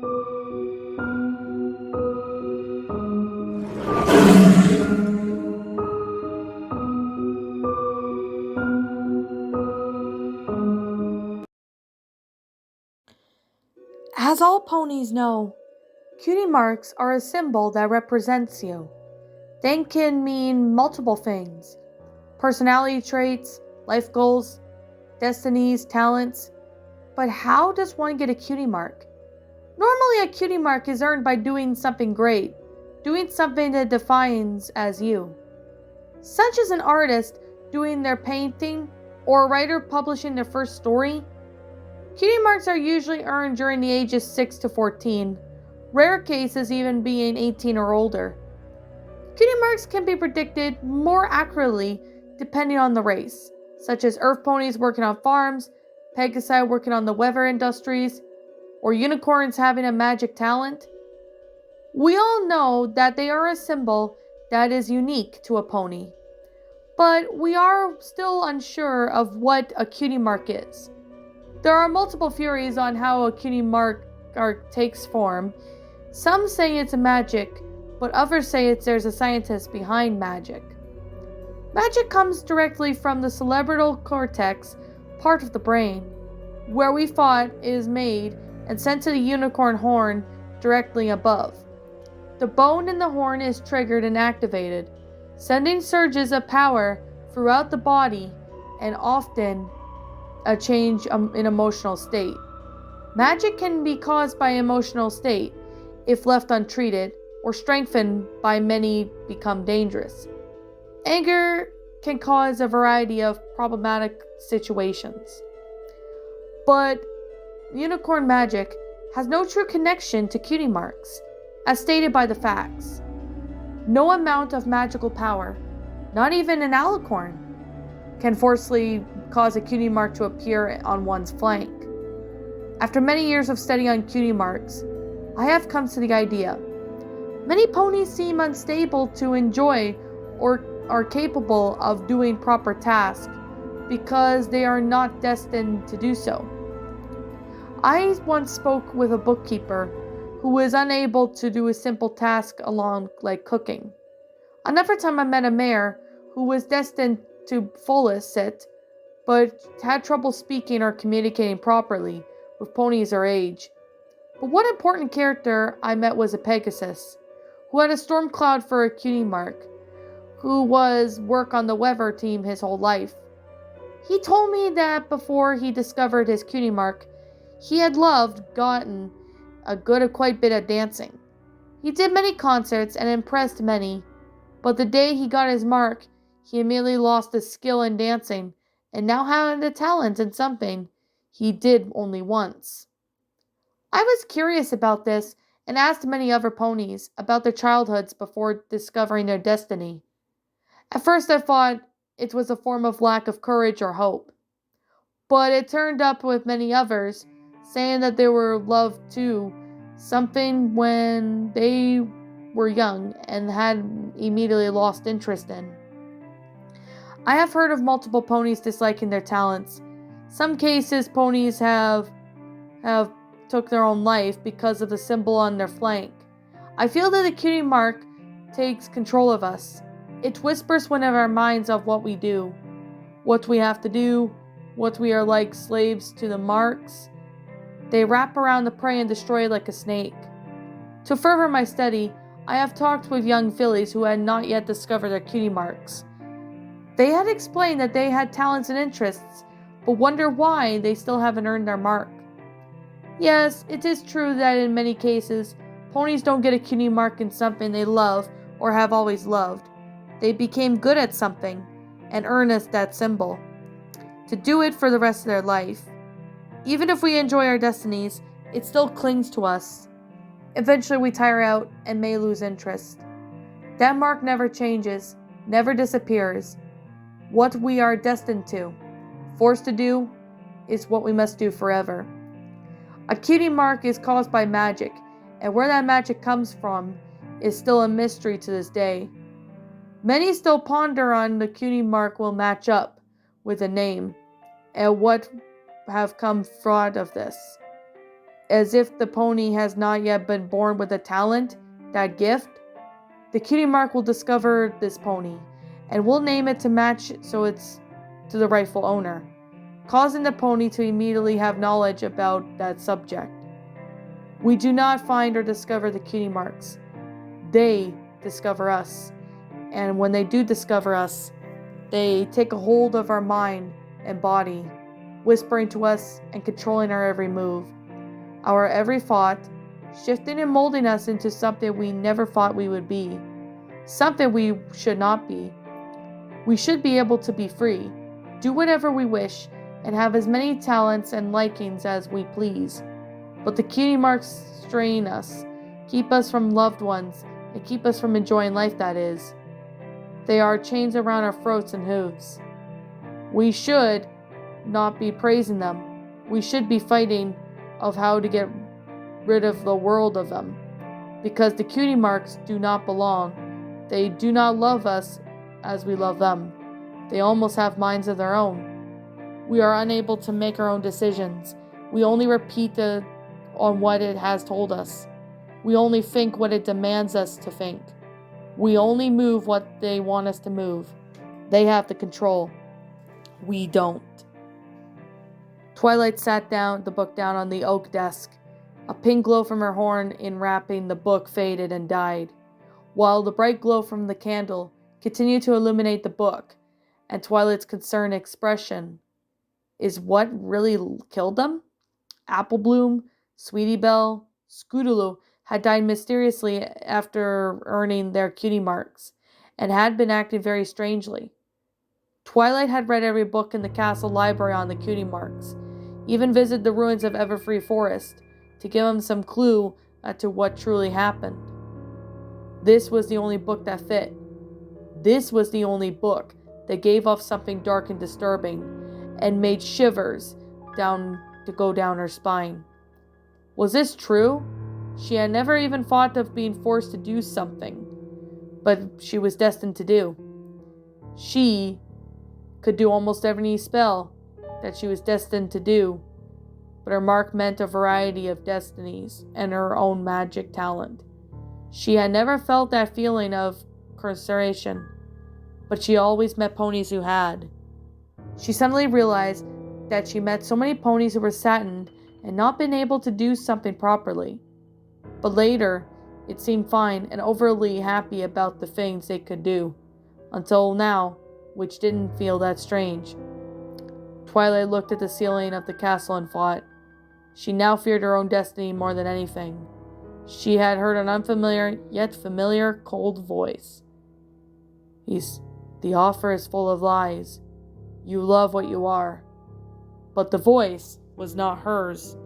As all ponies know, Cutiemarks are a symbol that represents you. They can mean multiple things: personality traits, life goals, destinies, talents. But how does one get a cutie mark? Normally, a cutie mark is earned by doing something great, doing something that defines as you. Such as an artist doing their painting or a writer publishing their first story. Cutie marks are usually earned during the ages 6 to 14, rare cases even being 18 or older. Cutie marks can be predicted more accurately depending on the race, such as earth ponies working on farms, Pegasi working on the weather industries, or unicorns having a magic talent. We all know that they are a symbol that is unique to a pony, but we are still unsure of what a cutie mark is. There are multiple theories on how a cutie mark takes form. Some say it's a magic, but others say there's a scientist behind magic. Magic comes directly from the cerebral cortex, part of the brain, where we thought is made and sent to the unicorn horn directly above. The bone in the horn is triggered and activated, sending surges of power throughout the body and often a change in emotional state. Magic can be caused by emotional state if left untreated, or strengthened by many become dangerous. Anger can cause a variety of problematic situations. But unicorn magic has no true connection to cutie marks, as stated by the facts. No amount of magical power, not even an alicorn, can forcibly cause a cutie mark to appear on one's flank. After many years of study on cutie marks, I have come to the idea. Many ponies seem unstable to enjoy or are capable of doing proper tasks because they are not destined to do so. I once spoke with a bookkeeper who was unable to do a simple task along like cooking. Another time I met a mare who was destined to fullest sit, but had trouble speaking or communicating properly with ponies her age. But one important character I met was a Pegasus, who had a storm cloud for a cutie mark, who was work on the weather team his whole life. He told me that before he discovered his cutie mark, he had gotten quite bit of dancing. He did many concerts and impressed many, but the day he got his mark, he immediately lost his skill in dancing and now had a talent in something he did only once. I was curious about this and asked many other ponies about their childhoods before discovering their destiny. At first I thought it was a form of lack of courage or hope, but it turned up with many others saying that they were loved too, something when they were young and had immediately lost interest in. I have heard of multiple ponies disliking their talents. Some cases ponies have took their own life because of the symbol on their flank. I feel that the cutie mark takes control of us. It whispers one of our minds of what we do, what we have to do, what we are like slaves to the marks. They wrap around the prey and destroy it like a snake. To further my study, I have talked with young fillies who had not yet discovered their cutie marks. They had explained that they had talents and interests, but wonder why they still haven't earned their mark. Yes, it is true that in many cases, ponies don't get a cutie mark in something they love or have always loved. They became good at something and earn us that symbol, to do it for the rest of their life. Even if we enjoy our destinies, it still clings to us. Eventually we tire out and may lose interest. That mark never changes, never disappears. What we are destined to, forced to do, is what we must do forever. A cutie mark is caused by magic, and where that magic comes from is still a mystery to this day. Many still ponder on the cutie mark will match up with a name, and what have come fraud of this. as if the pony has not yet been born with a talent, that gift. The Cutiemark will discover this pony, and will name it to match so it's to the rightful owner, causing the pony to immediately have knowledge about that subject. We do not find or discover the Cutiemarks. They discover us, and when they do discover us, they take a hold of our mind and body, whispering to us and controlling our every move, our every thought, shifting and molding us into something we never thought we would be, something we should not be. We should be able to be free, do whatever we wish, and have as many talents and likings as we please. But the Cutiemarks strain us, keep us from loved ones, and keep us from enjoying life, that is. They are chains around our throats and hooves. We should not be praising them. We should be fighting of how to get rid of the world of them. Because the Cutiemarks do not belong. They do not love us as we love them. They almost have minds of their own. We are unable to make our own decisions. We only repeat on what it has told us. We only think what it demands us to think. We only move what they want us to move. They have the control. We don't. Twilight sat the book down on the oak desk. A pink glow from her horn enwrapping the book faded and died, while the bright glow from the candle continued to illuminate the book, and Twilight's concerned expression. Is what really killed them? Applebloom, Sweetie Belle, Scootaloo had died mysteriously after earning their Cutiemarks, and had been acting very strangely. Twilight had read every book in the castle library on the Cutiemarks, even visited the ruins of Everfree Forest, to give them some clue as to what truly happened. This was the only book that fit. This was the only book that gave off something dark and disturbing, and made shivers go down her spine. Was this true? She had never even thought of being forced to do something, but she was destined to do. She could do almost any spell that she was destined to do, but her mark meant a variety of destinies and her own magic talent. She had never felt that feeling of incarceration, but she always met ponies who had. She suddenly realized that she met so many ponies who were saddened and not been able to do something properly. But later, it seemed fine and overly happy about the things they could do, until now, which didn't feel that strange. Twilight looked at the ceiling of the castle and thought. She now feared her own destiny more than anything. She had heard an unfamiliar, yet familiar, cold voice. The offer is full of lies. You love what you are. But the voice was not hers.